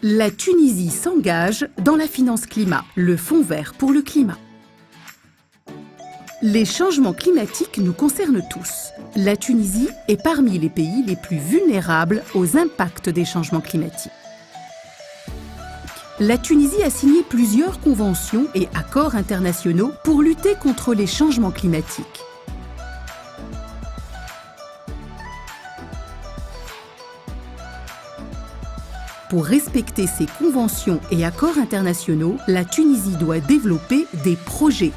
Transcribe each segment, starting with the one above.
La Tunisie s'engage dans la finance climat, le Fonds vert pour le climat. Les changements climatiques nous concernent tous. La Tunisie est parmi les pays les plus vulnérables aux impacts des changements climatiques. La Tunisie a signé plusieurs conventions et accords internationaux pour lutter contre les changements climatiques. Pour respecter ces conventions et accords internationaux, la Tunisie doit développer des projets.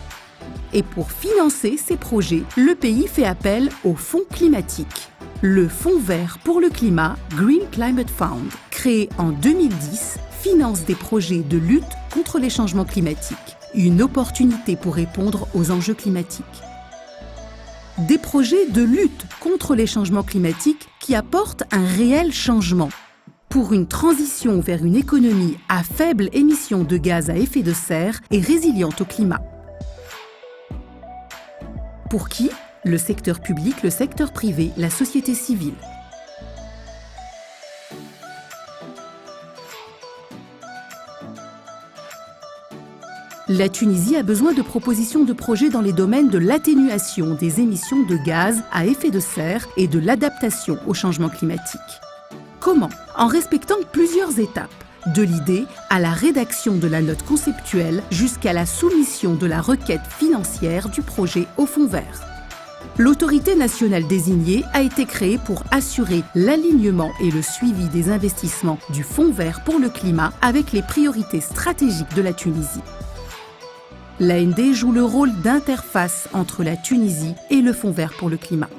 Et pour financer ces projets, le pays fait appel au Fonds climatique. Le Fonds vert pour le climat, Green Climate Fund, créé en 2010, finance des projets de lutte contre les changements climatiques. Une opportunité pour répondre aux enjeux climatiques. Des projets de lutte contre les changements climatiques qui apportent un réel changement. Pour une transition vers une économie à faible émission de gaz à effet de serre et résiliente au climat. Pour qui? Le secteur public, le secteur privé, la société civile. La Tunisie a besoin de propositions de projets dans les domaines de l'atténuation des émissions de gaz à effet de serre et de l'adaptation au changement climatique. Comment? En respectant plusieurs étapes, de l'idée à la rédaction de la note conceptuelle jusqu'à la soumission de la requête financière du projet au Fonds vert. L'autorité nationale désignée a été créée pour assurer l'alignement et le suivi des investissements du Fonds vert pour le climat avec les priorités stratégiques de la Tunisie. L'AND joue le rôle d'interface entre la Tunisie et le Fonds vert pour le climat.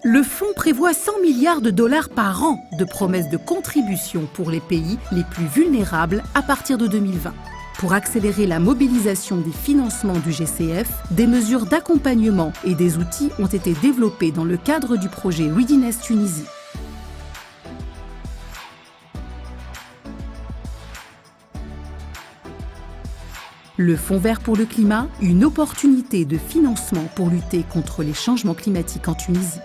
Le fonds prévoit 100 milliards de dollars par an de promesses de contribution pour les pays les plus vulnérables à partir de 2020. Pour accélérer la mobilisation des financements du GCF, des mesures d'accompagnement et des outils ont été développés dans le cadre du projet Readiness Tunisie. Le Fonds vert pour le climat, une opportunité de financement pour lutter contre les changements climatiques en Tunisie.